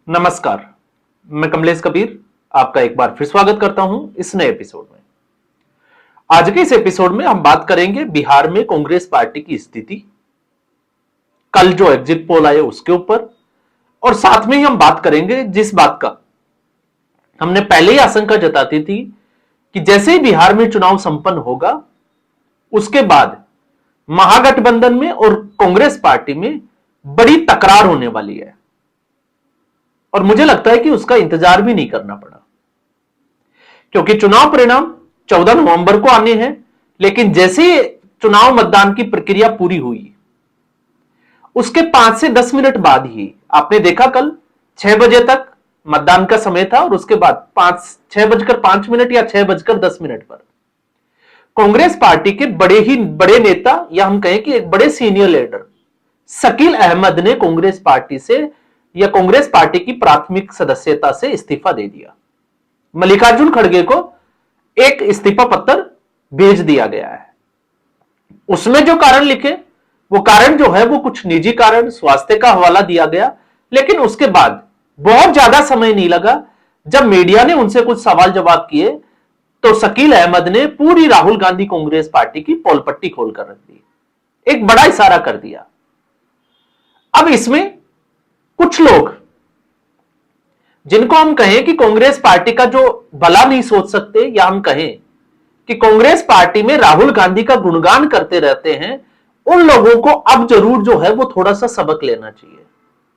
नमस्कार, मैं कमलेश कबीर आपका एक बार फिर स्वागत करता हूं इस नए एपिसोड में। आज के इस एपिसोड में हम बात करेंगे बिहार में कांग्रेस पार्टी की स्थिति, कल जो एग्जिट पोल आए उसके ऊपर, और साथ में ही हम बात करेंगे जिस बात का हमने पहले ही आशंका जताती थी कि जैसे ही बिहार में चुनाव संपन्न होगा उसके बाद महागठबंधन में और कांग्रेस पार्टी में बड़ी तकरार होने वाली है। और मुझे लगता है कि उसका इंतजार भी नहीं करना पड़ा, क्योंकि चुनाव परिणाम 14 नवंबर को आने हैं। लेकिन जैसे ही चुनाव मतदान की प्रक्रिया पूरी हुई उसके 5 से 10 मिनट बाद ही आपने देखा, कल 6 बजे तक मतदान का समय था और उसके बाद 6:05 या 6:10 पर कांग्रेस पार्टी के बड़े नेता, या हम कहें कि एक बड़े सीनियर लीडर शकील अहमद ने कांग्रेस पार्टी से या कांग्रेस पार्टी की प्राथमिक सदस्यता से इस्तीफा दे दिया। मल्लिकार्जुन खड़गे को एक इस्तीफा पत्र भेज दिया गया है। उसमें जो कारण लिखे वो कारण जो है वो कुछ निजी कारण, स्वास्थ्य का हवाला दिया गया। लेकिन उसके बाद बहुत ज्यादा समय नहीं लगा, जब मीडिया ने उनसे कुछ सवाल जवाब किए तो शकील अहमद ने पूरी राहुल गांधी कांग्रेस पार्टी की पोल पट्टी खोलकर रख दी, एक बड़ा इशारा कर दिया। अब इसमें कुछ लोग जिनको हम कहें कि कांग्रेस पार्टी का जो भला नहीं सोच सकते, या हम कहें कि कांग्रेस पार्टी में राहुल गांधी का गुणगान करते रहते हैं, उन लोगों को अब जरूर जो है वो थोड़ा सा सबक लेना चाहिए।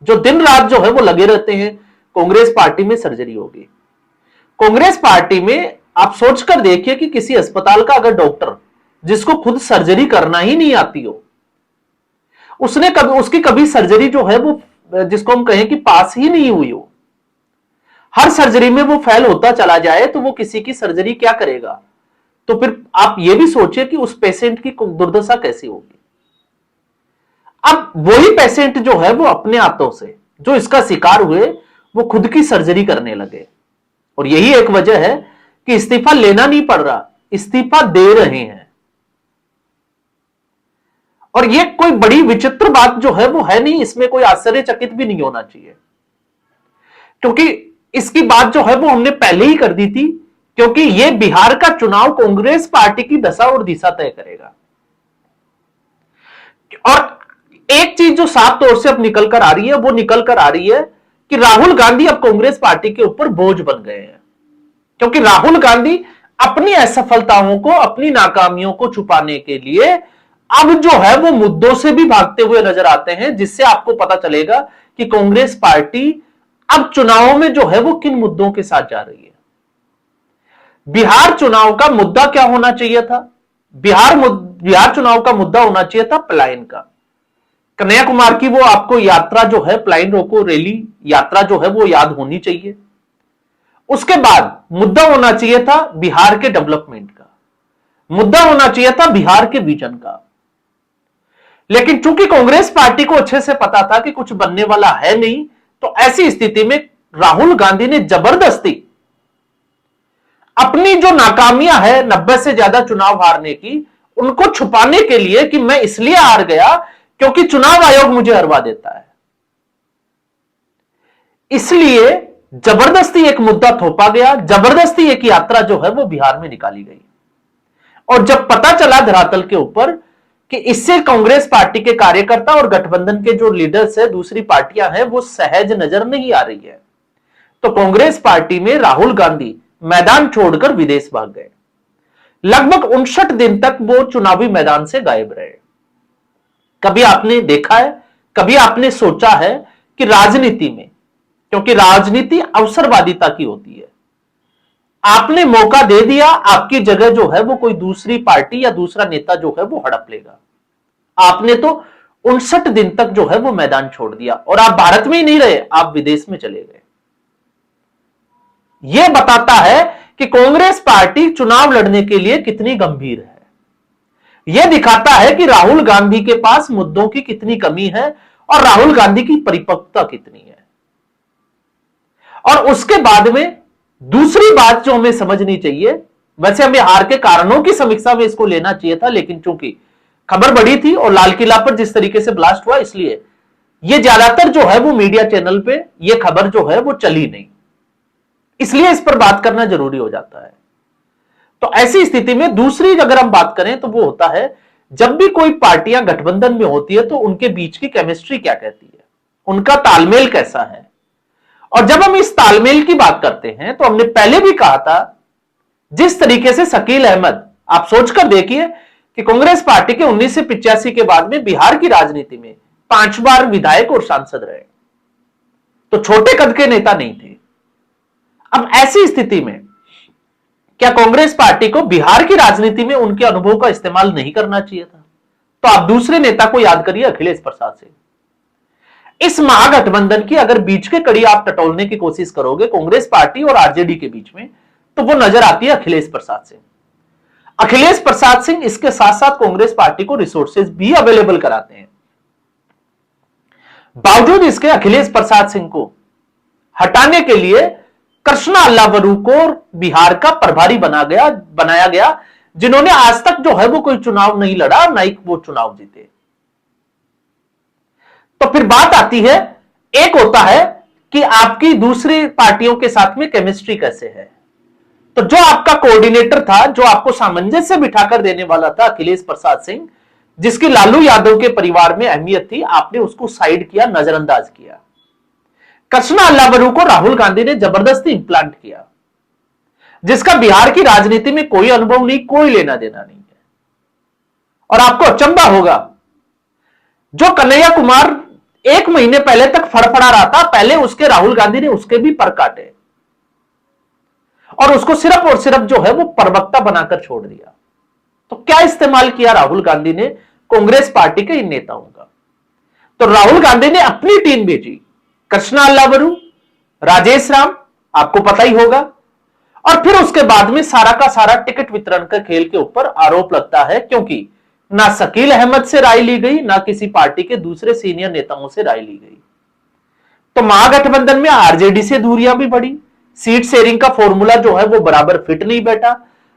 जो दिन रात जो है वो लगे रहते हैं कांग्रेस पार्टी में सर्जरी होगी। कांग्रेस पार्टी में आप सोचकर देखिए कि किसी अस्पताल का अगर डॉक्टर जिसको खुद सर्जरी करना ही नहीं आती हो, उसकी कभी सर्जरी जो है वो जिसको हम कहें कि पास ही नहीं हुई हो, हर सर्जरी में वो फेल होता चला जाए, तो वो किसी की सर्जरी क्या करेगा? तो फिर आप ये भी सोचिए कि उस पेशेंट की दुर्दशा कैसी होगी। अब वही पेशेंट जो है वो अपने हाथों से जो इसका शिकार हुए वो खुद की सर्जरी करने लगे, और यही एक वजह है कि इस्तीफा लेना नहीं पड़ रहा, इस्तीफा दे रहे हैं। और ये कोई बड़ी विचित्र बात जो है वो है नहीं, इसमें कोई आश्चर्यचकित भी नहीं होना चाहिए, क्योंकि इसकी बात जो है वो हमने पहले ही कर दी थी। क्योंकि ये बिहार का चुनाव कांग्रेस पार्टी की दशा और दिशा तय करेगा। और एक चीज जो साफ तौर से अब निकल कर आ रही है, वो निकल कर आ रही है कि राहुल गांधी अब कांग्रेस पार्टी के ऊपर बोझ बन गए हैं। क्योंकि राहुल गांधी अपनी असफलताओं को, अपनी नाकामियों को छुपाने के लिए अब जो है वो मुद्दों से भी भागते हुए नजर आते हैं, जिससे आपको पता चलेगा कि कांग्रेस पार्टी अब चुनावों में जो है वो किन मुद्दों के साथ जा रही है। बिहार चुनाव का मुद्दा क्या होना चाहिए था? बिहार चुनाव का मुद्दा होना चाहिए था पलायन का। कन्याकुमारी की वो आपको यात्रा जो है, पलायन रोको रैली यात्रा जो है वो याद होनी चाहिए। उसके बाद मुद्दा होना चाहिए था बिहार के डेवलपमेंट का, मुद्दा होना चाहिए था बिहार के विजन का। लेकिन चूंकि कांग्रेस पार्टी को अच्छे से पता था कि कुछ बनने वाला है नहीं, तो ऐसी स्थिति में राहुल गांधी ने जबरदस्ती अपनी जो नाकामियां है 90 से ज्यादा चुनाव हारने की, उनको छुपाने के लिए कि मैं इसलिए हार गया क्योंकि चुनाव आयोग मुझे हरवा देता है, इसलिए जबरदस्ती एक मुद्दा थोपा गया, जबरदस्ती एक यात्रा जो है वो बिहार में निकाली गई। और जब पता चला धरातल के ऊपर कि इससे कांग्रेस पार्टी के कार्यकर्ता और गठबंधन के जो लीडर्स है, दूसरी पार्टियां हैं, वो सहज नजर नहीं आ रही है, तो कांग्रेस पार्टी में राहुल गांधी मैदान छोड़कर विदेश भाग गए। लगभग 59 दिन तक वो चुनावी मैदान से गायब रहे। कभी आपने देखा है, कभी आपने सोचा है कि राजनीति में, क्योंकि राजनीति अवसरवादिता की होती है, आपने मौका दे दिया, आपकी जगह जो है वो कोई दूसरी पार्टी या दूसरा नेता जो है वो हड़प लेगा। आपने तो 59 दिन तक जो है वो मैदान छोड़ दिया, और आप भारत में ही नहीं रहे, आप विदेश में चले गए। यह बताता है कि कांग्रेस पार्टी चुनाव लड़ने के लिए कितनी गंभीर है। यह दिखाता है कि राहुल गांधी के पास मुद्दों की कितनी कमी है और राहुल गांधी की परिपक्वता कितनी है। और उसके बाद में दूसरी बात जो हमें समझनी चाहिए, वैसे हमें हार के कारणों की समीक्षा में इसको लेना चाहिए था, लेकिन चूंकि खबर बड़ी थी और लाल किला पर जिस तरीके से ब्लास्ट हुआ, इसलिए ये ज्यादातर जो है वो मीडिया चैनल पे ये खबर जो है वो चली नहीं, इसलिए इस पर बात करना जरूरी हो जाता है। तो ऐसी स्थिति में दूसरी अगर हम बात करें तो वो होता है जब भी कोई पार्टियां गठबंधन में होती है तो उनके बीच की केमिस्ट्री क्या कहती है, उनका तालमेल कैसा है। और जब हम इस तालमेल की बात करते हैं तो हमने पहले भी कहा था, जिस तरीके से शकील अहमद, आप सोचकर देखिए कि कांग्रेस पार्टी के 1985 के बाद में बिहार की राजनीति में 5 बार विधायक और सांसद रहे, तो छोटे कद के नेता नहीं थे। अब ऐसी स्थिति में क्या कांग्रेस पार्टी को बिहार की राजनीति में उनके अनुभव का इस्तेमाल नहीं करना चाहिए था? तो आप दूसरे नेता को याद करिए, अखिलेश प्रसाद सिंह। इस महागठबंधन की अगर बीच के कड़ी आप टटोलने की कोशिश करोगे कांग्रेस पार्टी और आरजेडी के बीच में, तो वो नजर आती है अखिलेश प्रसाद सिंह। अखिलेश प्रसाद सिंह इसके साथ साथ कांग्रेस पार्टी को रिसोर्सेज भी अवेलेबल कराते हैं। बावजूद इसके अखिलेश प्रसाद सिंह को हटाने के लिए कृष्णा अल्लावरू को बिहार का प्रभारी बनाया गया, जिन्होंने आज तक जो है वो कोई चुनाव नहीं लड़ा, ना ही वो चुनाव जीते। तो फिर बात आती है, एक होता है कि आपकी दूसरी पार्टियों के साथ में केमिस्ट्री कैसे है। तो जो आपका कोऑर्डिनेटर था, जो आपको सामंजस्य बिठाकर देने वाला था, अखिलेश प्रसाद सिंह, जिसकी लालू यादव के परिवार में अहमियत थी, आपने उसको साइड किया, नजरअंदाज किया। कृष्णा अल्लावरू को राहुल गांधी ने जबरदस्ती इंप्लांट किया, जिसका बिहार की राजनीति में कोई अनुभव नहीं, कोई लेना देना नहीं है। और आपको अचंभा होगा, जो कन्हैया कुमार 1 महीने पहले तक फड़फड़ा रहा था, पहले उसके राहुल गांधी ने उसके भी पर काटे और उसको सिर्फ और सिर्फ जो है वो प्रवक्ता बनाकर छोड़ दिया। तो क्या इस्तेमाल किया राहुल गांधी ने कांग्रेस पार्टी के इन नेताओं का? तो राहुल गांधी ने अपनी टीम भेजी, कृष्णा अल्लावरू, राजेश राम, आपको पता ही होगा। और फिर उसके बाद में सारा का सारा टिकट वितरण का खेल के ऊपर आरोप लगता है, क्योंकि ना शकील अहमद से राय ली गई, ना किसी पार्टी के दूसरे सीनियर नेताओं से राय ली गई। तो महागठबंधन में आरजेडी से दूरियां भी बढ़ी, सीट शेयरिंग का फॉर्मूला जो है वो बराबर फिट नहीं बैठा,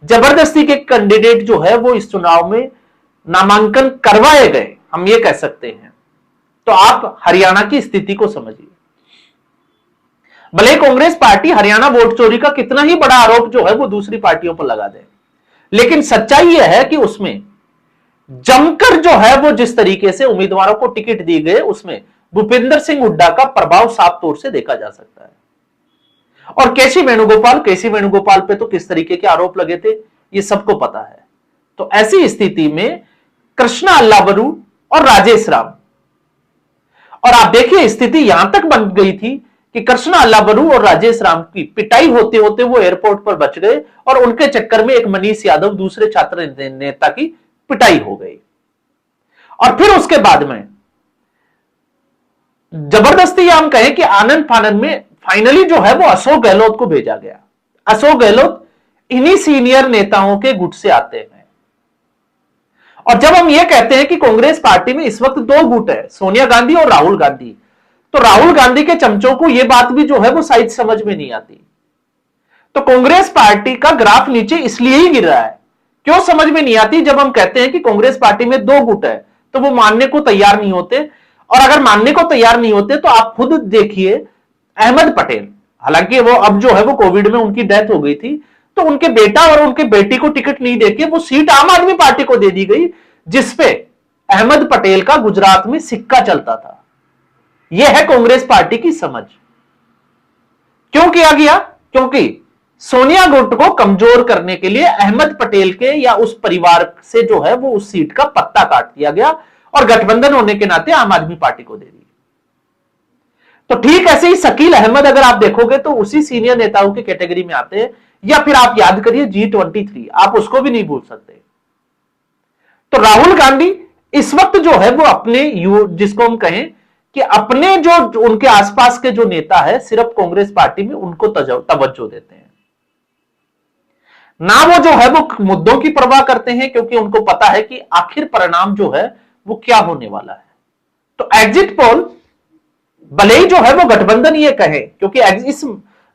जबरदस्ती के कैंडिडेट जो है वो इस चुनाव में नामांकन करवाए गए, हम ये कह सकते हैं। तो आप हरियाणा की स्थिति को समझिए। भले कांग्रेस पार्टी हरियाणा वोट चोरी का कितना ही बड़ा आरोप जो है वो दूसरी पार्टियों पर लगा दे, लेकिन सच्चाई यह है कि उसमें जमकर जो है वो जिस तरीके से उम्मीदवारों को टिकट दी गए, उसमें भूपेंद्र सिंह हुड्डा का प्रभाव साफ तौर से देखा जा सकता है। और केसी वेणुगोपाल पे तो किस तरीके के आरोप लगे थे ये सबको पता है। तो ऐसी स्थिति में कृष्णा अल्लावरू और राजेश राम, और आप देखिए स्थिति यहां तक बन गई थी कि कृष्णा अल्लावरू और राजेश राम की पिटाई होते होते वो एयरपोर्ट पर बच गए, और उनके चक्कर में एक मनीष यादव दूसरे छात्र नेता की पिटाई हो गई। और फिर उसके बाद में जबरदस्ती हम कहें कि आनंद फानंद में फाइनली जो है वो अशोक गहलोत को भेजा गया। अशोक गहलोत इन्हीं सीनियर नेताओं के गुट से आते हैं। और जब हम ये कहते हैं कि कांग्रेस पार्टी में इस वक्त 2 गुट है, सोनिया गांधी और राहुल गांधी, तो राहुल गांधी के चमचों को यह बात भी जो है वो शायद समझ में नहीं आती। तो कांग्रेस पार्टी का ग्राफ नीचे इसलिए ही गिर रहा है। क्यों समझ में नहीं आती? जब हम कहते हैं कि कांग्रेस पार्टी में 2 गुट है, तो वो मानने को तैयार नहीं होते। और अगर मानने को तैयार नहीं होते तो आप खुद देखिए, अहमद पटेल, हालांकि वो अब जो है वो कोविड में उनकी डेथ हो गई थी, तो उनके बेटा और उनके बेटी को टिकट नहीं देके वो सीट आम आदमी पार्टी को दे दी गई, जिसपे अहमद पटेल का गुजरात में सिक्का चलता था। यह है कांग्रेस पार्टी की समझ। क्यों किया गया? क्योंकि सोनिया गुट को कमजोर करने के लिए अहमद पटेल के या उस परिवार से जो है वो उस सीट का पत्ता काट दिया गया और गठबंधन होने के नाते आम आदमी पार्टी को दे दी। तो ठीक ऐसे ही शकील अहमद अगर आप देखोगे तो उसी सीनियर नेताओं की कैटेगरी में आते हैं। या फिर आप याद करिए G23, आप उसको भी नहीं भूल सकते। तो राहुल गांधी इस वक्त जो है वो अपने जिसको हम कहें कि अपने जो उनके आसपास के जो नेता है, सिर्फ कांग्रेस पार्टी में उनको तवज्जो देते हैं ना, वो जो है वो मुद्दों की परवाह करते हैं, क्योंकि उनको पता है कि आखिर परिणाम जो है वो क्या होने वाला है। तो एग्जिट पोल भले ही जो है वो गठबंधन ये कहे, क्योंकि इस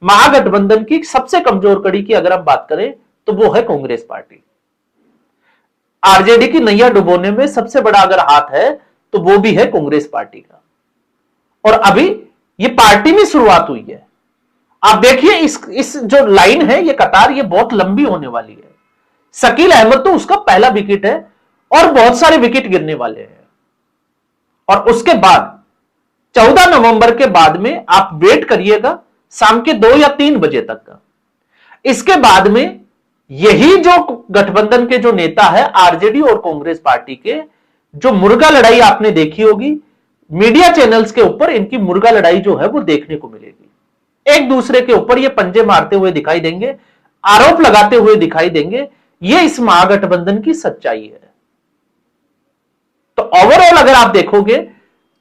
महागठबंधन की सबसे कमजोर कड़ी की अगर हम बात करें तो वो है कांग्रेस पार्टी। आरजेडी की नैया डुबोने में सबसे बड़ा अगर हाथ है तो वो भी है कांग्रेस पार्टी का। और अभी ये पार्टी में शुरुआत हुई है। आप देखिए इस जो लाइन है, ये कतार, ये बहुत लंबी होने वाली है। शकील अहमद तो उसका पहला विकेट है और बहुत सारे विकेट गिरने वाले हैं। और उसके बाद 14 नवंबर के बाद में आप वेट करिएगा शाम के 2 या 3 बजे तक का। इसके बाद में यही जो गठबंधन के जो नेता है आरजेडी और कांग्रेस पार्टी के, जो मुर्गा लड़ाई आपने देखी होगी मीडिया चैनल्स के ऊपर, इनकी मुर्गा लड़ाई जो है वो देखने को मिलेगी। एक दूसरे के ऊपर ये पंजे मारते हुए दिखाई देंगे, आरोप लगाते हुए दिखाई देंगे। ये इस महागठबंधन की सच्चाई है। तो ओवरऑल अगर आप देखोगे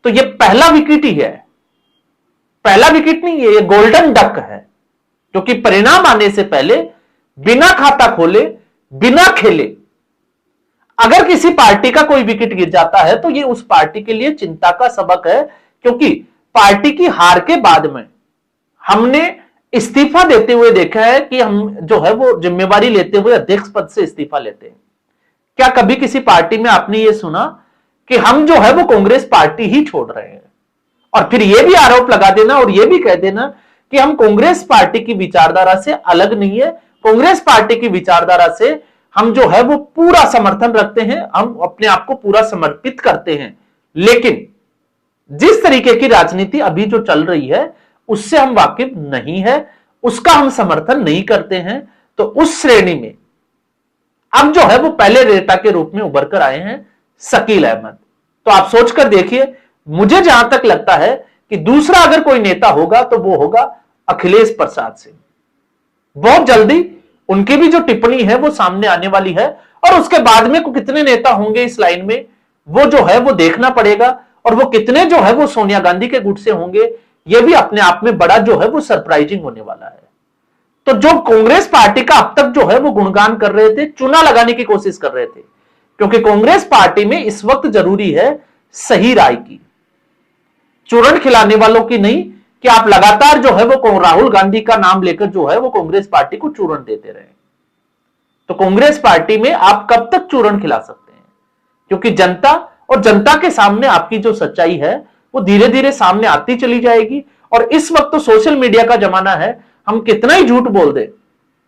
तो ये पहला विकेट ही है, पहला विकेट नहीं है, ये गोल्डन डक है, क्योंकि परिणाम आने से पहले बिना खाता खोले, बिना खेले अगर किसी पार्टी का कोई विकेट गिर जाता है तो ये उस पार्टी के लिए चिंता का सबक है। क्योंकि पार्टी की हार के बाद में हमने इस्तीफा देते हुए देखा है कि हम जो है वो जिम्मेवारी लेते हुए अध्यक्ष पद से इस्तीफा लेते हैं। क्या कभी किसी पार्टी में आपने ये सुना कि हम जो है वो कांग्रेस पार्टी ही छोड़ रहे हैं? और फिर यह भी आरोप लगा देना और यह भी कह देना कि हम कांग्रेस पार्टी की विचारधारा से अलग नहीं है, कांग्रेस पार्टी की विचारधारा से हम जो है वो पूरा समर्थन रखते हैं, हम अपने आप को पूरा समर्पित करते हैं। लेकिन जिस तरीके की राजनीति अभी जो चल रही है उससे हम वाकिफ नहीं है, उसका हम समर्थन नहीं करते हैं। तो उस श्रेणी में अब जो है वो पहले नेता के रूप में उभर कर आए हैं शकील अहमद। तो आप सोचकर देखिए, मुझे जहां तक लगता है कि दूसरा अगर कोई नेता होगा तो वो होगा अखिलेश प्रसाद सिंह। बहुत जल्दी उनकी भी जो टिप्पणी है वो सामने आने वाली है, और उसके बाद में कितने नेता होंगे इस लाइन में वो जो है वो देखना पड़ेगा। और वो कितने जो है वो सोनिया गांधी के गुट से होंगे, ये भी अपने आप में बड़ा जो है वो सरप्राइजिंग होने वाला है। तो जो कांग्रेस पार्टी का अब तक जो है वो गुणगान कर रहे थे, चूना लगाने की कोशिश कर रहे थे, क्योंकि कांग्रेस पार्टी में इस वक्त जरूरी है सही राय की, चूरण खिलाने वालों की नहीं कि आप लगातार जो है वो राहुल गांधी का नाम लेकर जो है वो कांग्रेस पार्टी को चूरण देते रहे। तो कांग्रेस पार्टी में आप कब तक चूरण खिला सकते हैं? क्योंकि जनता और जनता के सामने आपकी जो सच्चाई है वो धीरे धीरे सामने आती चली जाएगी। और इस वक्त तो सोशल मीडिया का जमाना है, हम कितना ही झूठ बोल दे,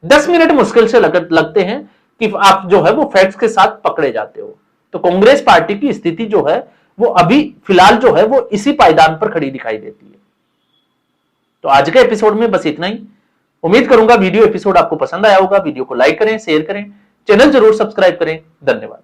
10 मिनट मुश्किल से लगते हैं कि आप जो है वो फैक्ट्स के साथ पकड़े जाते हो। तो कांग्रेस पार्टी की स्थिति जो है वो अभी फिलहाल जो है वो इसी पायदान पर खड़ी दिखाई देती है। तो आज के एपिसोड में बस इतना ही। उम्मीद करूंगा वीडियो एपिसोड आपको पसंद आया होगा। वीडियो को लाइक करें, शेयर करें, चैनल जरूर सब्सक्राइब करें। धन्यवाद।